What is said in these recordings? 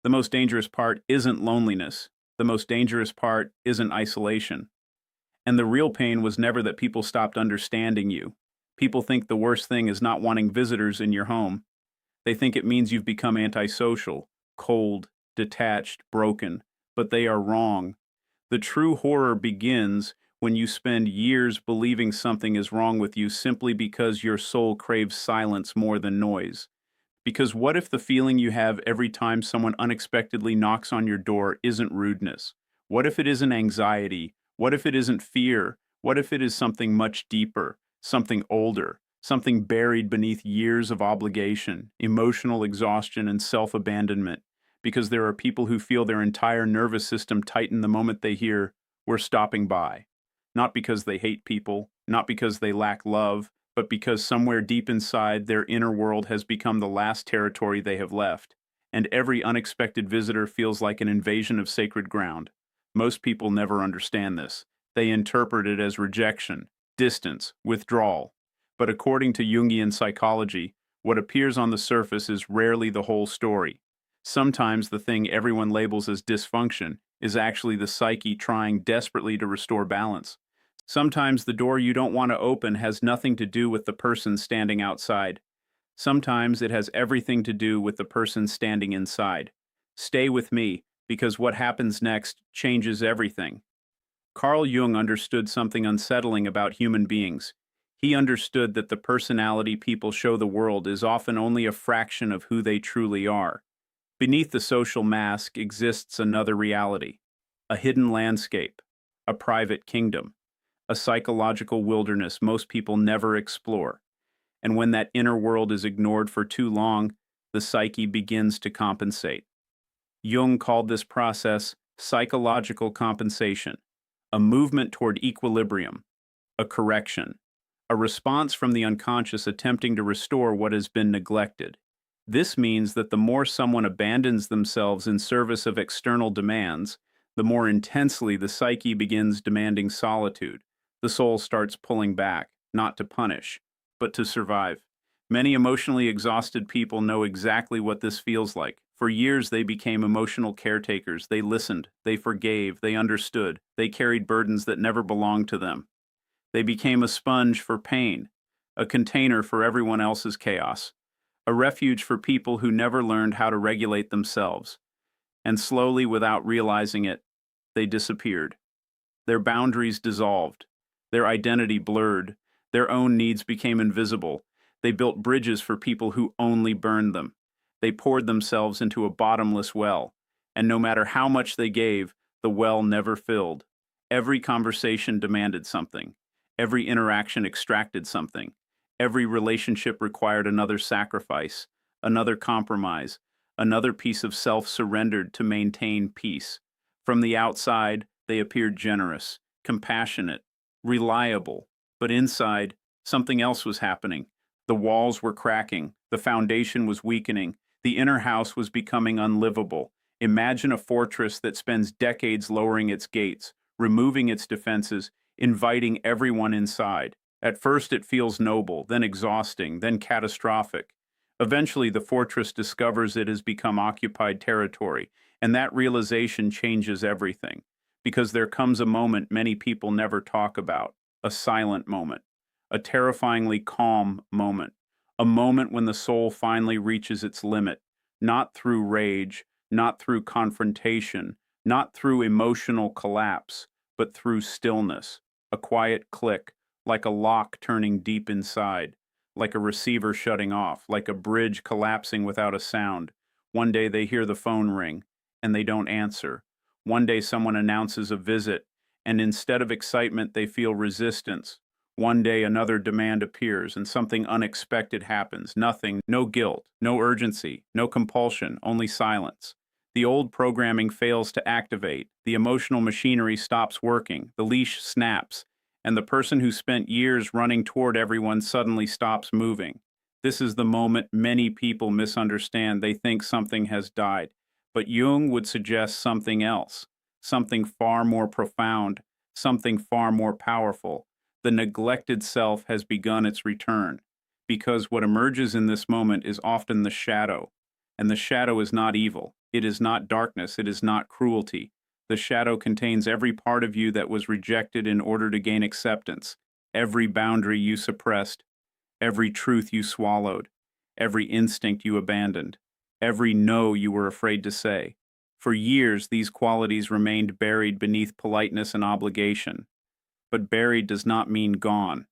The most dangerous part isn't loneliness. The most dangerous part isn't isolation. And the real pain was never that people stopped understanding you. People think the worst thing is not wanting visitors in your home. They think it means you've become antisocial, cold, detached, broken. But they are wrong. The true horror begins when you spend years believing something is wrong with you simply because your soul craves silence more than noise. Because what if the feeling you have every time someone unexpectedly knocks on your door isn't rudeness? What if it isn't anxiety? What if it isn't fear? What if it is something much deeper, something older, something buried beneath years of obligation, emotional exhaustion, and self-abandonment? Because there are people who feel their entire nervous system tighten the moment they hear, "We're stopping by." Not because they hate people, not because they lack love, but because somewhere deep inside their inner world has become the last territory they have left, and every unexpected visitor feels like an invasion of sacred ground. Most people never understand this. They interpret it as rejection, distance, withdrawal. But according to Jungian psychology, what appears on the surface is rarely the whole story. Sometimes the thing everyone labels as dysfunction is actually the psyche trying desperately to restore balance. Sometimes the door you don't want to open has nothing to do with the person standing outside. Sometimes it has everything to do with the person standing inside. Stay with me, because what happens next changes everything. Carl Jung understood something unsettling about human beings. He understood that the personality people show the world is often only a fraction of who they truly are. Beneath the social mask exists another reality, a hidden landscape, a private kingdom, a psychological wilderness most people never explore. And when that inner world is ignored for too long, the psyche begins to compensate. Jung called this process psychological compensation, a movement toward equilibrium, a correction, a response from the unconscious attempting to restore what has been neglected. This means that the more someone abandons themselves in service of external demands, the more intensely the psyche begins demanding solitude. The soul starts pulling back, not to punish, but to survive. Many emotionally exhausted people know exactly what this feels like. For years, they became emotional caretakers. They listened, they forgave, they understood, they carried burdens that never belonged to them. They became a sponge for pain, a container for everyone else's chaos, a refuge for people who never learned how to regulate themselves. And slowly, without realizing it, they disappeared. Their boundaries dissolved. Their identity blurred. Their own needs became invisible. They built bridges for people who only burned them. They poured themselves into a bottomless well, and no matter how much they gave, the well never filled. Every conversation demanded something. Every interaction extracted something. Every relationship required another sacrifice, another compromise, another piece of self surrendered to maintain peace. From the outside, they appeared generous, compassionate, reliable, but inside, something else was happening. The walls were cracking, the foundation was weakening, the inner house was becoming unlivable. Imagine a fortress that spends decades lowering its gates, removing its defenses, inviting everyone inside. At first it feels noble, then exhausting, then catastrophic. Eventually the fortress discovers it has become occupied territory, and that realization changes everything. Because there comes a moment many people never talk about, a silent moment, a terrifyingly calm moment, a moment when the soul finally reaches its limit, not through rage, not through confrontation, not through emotional collapse, but through stillness, a quiet click, like a lock turning deep inside, like a receiver shutting off, like a bridge collapsing without a sound. One day they hear the phone ring, and they don't answer. One day someone announces a visit, and instead of excitement, they feel resistance. One day another demand appears, and something unexpected happens. Nothing, no guilt, no urgency, no compulsion, only silence. The old programming fails to activate, the emotional machinery stops working, the leash snaps, and the person who spent years running toward everyone suddenly stops moving. This is the moment many people misunderstand. They think something has died. But Jung would suggest something else, something far more profound, something far more powerful. The neglected self has begun its return, because what emerges in this moment is often the shadow, and the shadow is not evil. It is not darkness, it is not cruelty. The shadow contains every part of you that was rejected in order to gain acceptance, every boundary you suppressed, every truth you swallowed, every instinct you abandoned, every no you were afraid to say. For years, these qualities remained buried beneath politeness and obligation. But buried does not mean gone.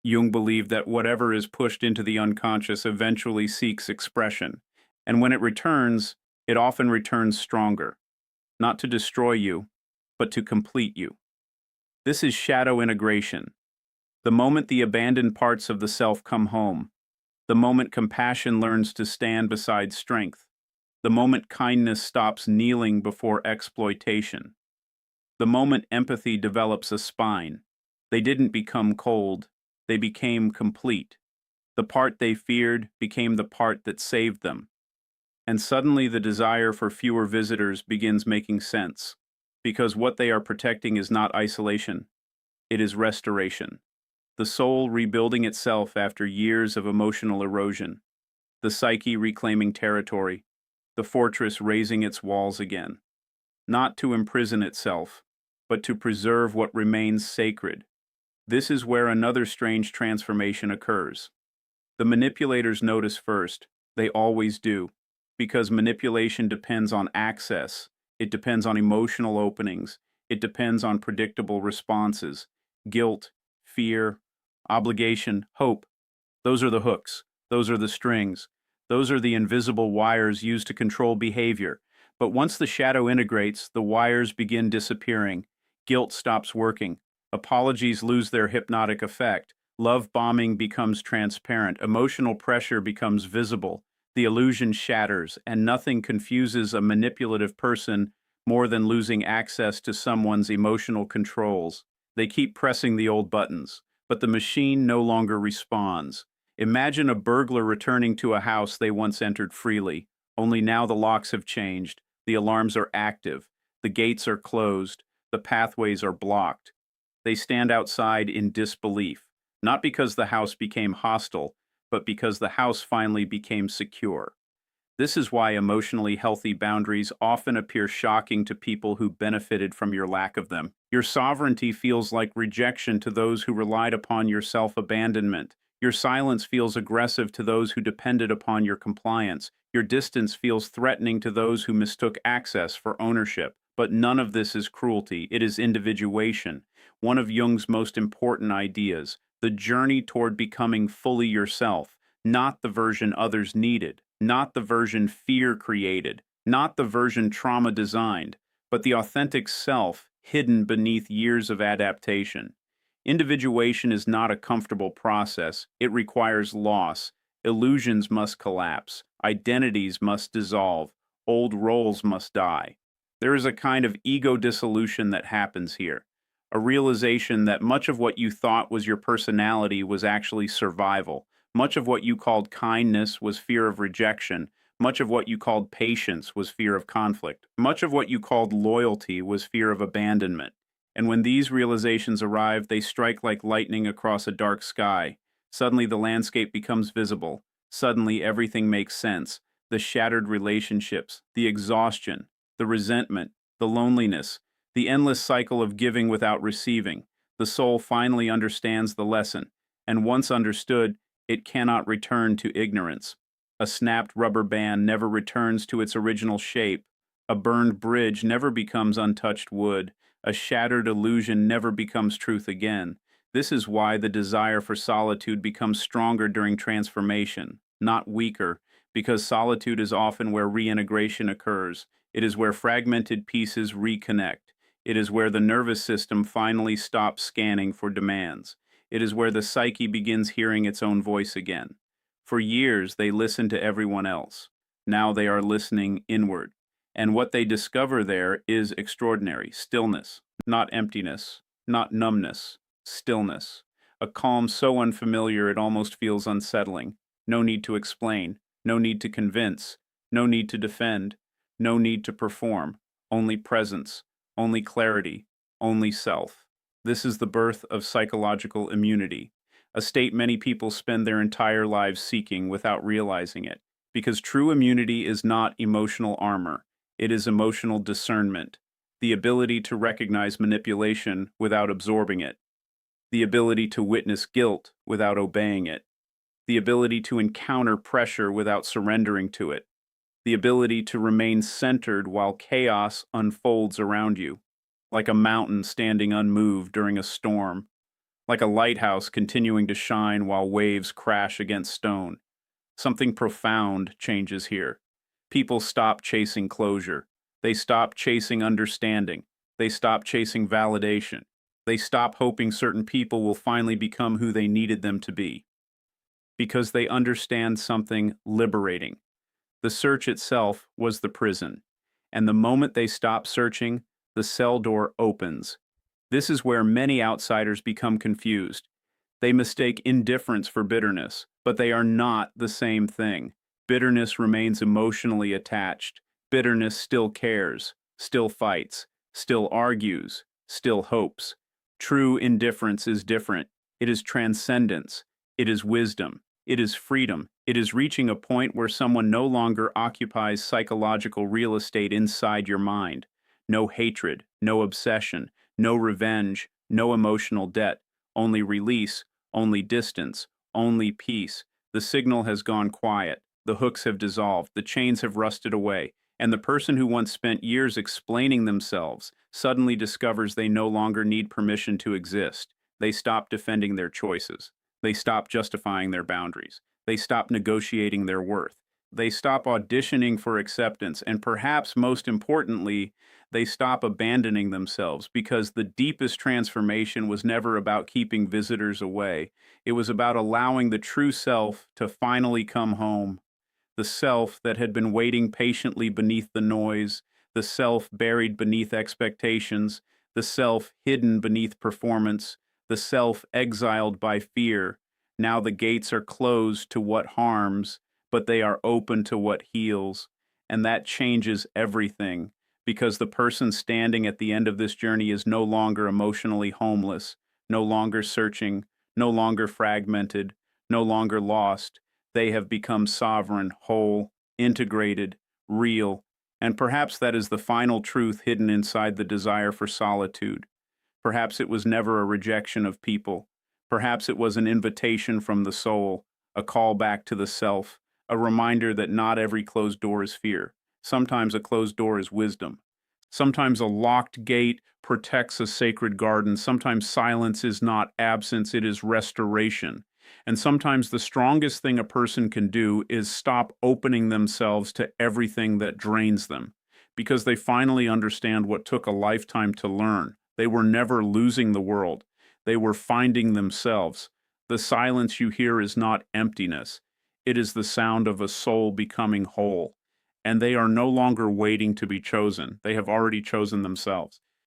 Jung believed that whatever is pushed into the unconscious eventually seeks expression, and when it returns, it often returns stronger, not to destroy you, but to complete you. This is shadow integration. The moment the abandoned parts of the self come home, the moment compassion learns to stand beside strength, the moment kindness stops kneeling before exploitation, the moment empathy develops a spine. They didn't become cold, they became complete. The part they feared became the part that saved them. And suddenly the desire for fewer visitors begins making sense, because what they are protecting is not isolation, it is restoration. The soul rebuilding itself after years of emotional erosion, the psyche reclaiming territory, the fortress raising its walls again, not to imprison itself, but to preserve what remains sacred. This is where another strange transformation occurs. The manipulators notice first, they always do, because manipulation depends on access, it depends on emotional openings, it depends on predictable responses, guilt, fear, obligation, hope. Those are the hooks, those are the strings, those are the invisible wires used to control behavior. But once the shadow integrates, the wires begin disappearing, guilt stops working, apologies lose their hypnotic effect, love bombing becomes transparent, emotional pressure becomes visible, the illusion shatters, and nothing confuses a manipulative person more than losing access to someone's emotional controls. They keep pressing the old buttons, but the machine no longer responds. Imagine a burglar returning to a house they once entered freely, only now the locks have changed, the alarms are active, the gates are closed, the pathways are blocked. They stand outside in disbelief, not because the house became hostile, but because the house finally became secure. This is why emotionally healthy boundaries often appear shocking to people who benefited from your lack of them. Your sovereignty feels like rejection to those who relied upon your self-abandonment. Your silence feels aggressive to those who depended upon your compliance. Your distance feels threatening to those who mistook access for ownership. But none of this is cruelty, it is individuation, one of Jung's most important ideas, the journey toward becoming fully yourself, not the version others needed, not the version fear created, not the version trauma designed, but the authentic self hidden beneath years of adaptation. Individuation is not a comfortable process. It requires loss. Illusions must collapse. Identities must dissolve. Old roles must die. There is a kind of ego dissolution that happens here, a realization that much of what you thought was your personality was actually survival. Much of what you called kindness was fear of rejection. Much of what you called patience was fear of conflict. Much of what you called loyalty was fear of abandonment. And when these realizations arrive, they strike like lightning across a dark sky. Suddenly the landscape becomes visible. Suddenly everything makes sense. The shattered relationships, the exhaustion, the resentment, the loneliness, the endless cycle of giving without receiving. The soul finally understands the lesson, and once understood, it cannot return to ignorance. A snapped rubber band never returns to its original shape. A burned bridge never becomes untouched wood. A shattered illusion never becomes truth again. This is why the desire for solitude becomes stronger during transformation, not weaker, because solitude is often where reintegration occurs. It is where fragmented pieces reconnect. It is where the nervous system finally stops scanning for demands. It is where the psyche begins hearing its own voice again. For years, they listened to everyone else. Now they are listening inward. And what they discover there is extraordinary stillness, not emptiness, not numbness, stillness. A calm so unfamiliar it almost feels unsettling. No need to explain, no need to convince, no need to defend, no need to perform, only presence, only clarity, only self. This is the birth of psychological immunity, a state many people spend their entire lives seeking without realizing it, because true immunity is not emotional armor. It is emotional discernment, the ability to recognize manipulation without absorbing it, the ability to witness guilt without obeying it, the ability to encounter pressure without surrendering to it, the ability to remain centered while chaos unfolds around you, like a mountain standing unmoved during a storm, like a lighthouse continuing to shine while waves crash against stone. Something profound changes here. People stop chasing closure. They stop chasing understanding. They stop chasing validation. They stop hoping certain people will finally become who they needed them to be. Because they understand something liberating. The search itself was the prison. And the moment they stop searching, the cell door opens. This is where many outsiders become confused. They mistake indifference for bitterness, but they are not the same thing. Bitterness remains emotionally attached. Bitterness still cares, still fights, still argues, still hopes. True indifference is different. It is transcendence. It is wisdom. It is freedom. It is reaching a point where someone no longer occupies psychological real estate inside your mind. No hatred, no obsession, no revenge, no emotional debt, only release, only distance, only peace. The signal has gone quiet. The hooks have dissolved. The chains have rusted away. And the person who once spent years explaining themselves suddenly discovers they no longer need permission to exist. They stop defending their choices. They stop justifying their boundaries. They stop negotiating their worth. They stop auditioning for acceptance. And perhaps most importantly, they stop abandoning themselves, because the deepest transformation was never about keeping visitors away. It was about allowing the true self to finally come home. The self that had been waiting patiently beneath the noise, the self buried beneath expectations, the self hidden beneath performance, the self exiled by fear. Now the gates are closed to what harms, but they are open to what heals. And that changes everything, because the person standing at the end of this journey is no longer emotionally homeless, no longer searching, no longer fragmented, no longer lost. They have become sovereign, whole, integrated, real, and perhaps that is the final truth hidden inside the desire for solitude. Perhaps it was never a rejection of people. Perhaps it was an invitation from the soul, a call back to the self, a reminder that not every closed door is fear. Sometimes a closed door is wisdom. Sometimes a locked gate protects a sacred garden. Sometimes silence is not absence, it is restoration. And sometimes the strongest thing a person can do is stop opening themselves to everything that drains them, because they finally understand what took a lifetime to learn. They were never losing the world. They were finding themselves. The silence you hear is not emptiness. It is the sound of a soul becoming whole. And they are no longer waiting to be chosen. They have already chosen themselves.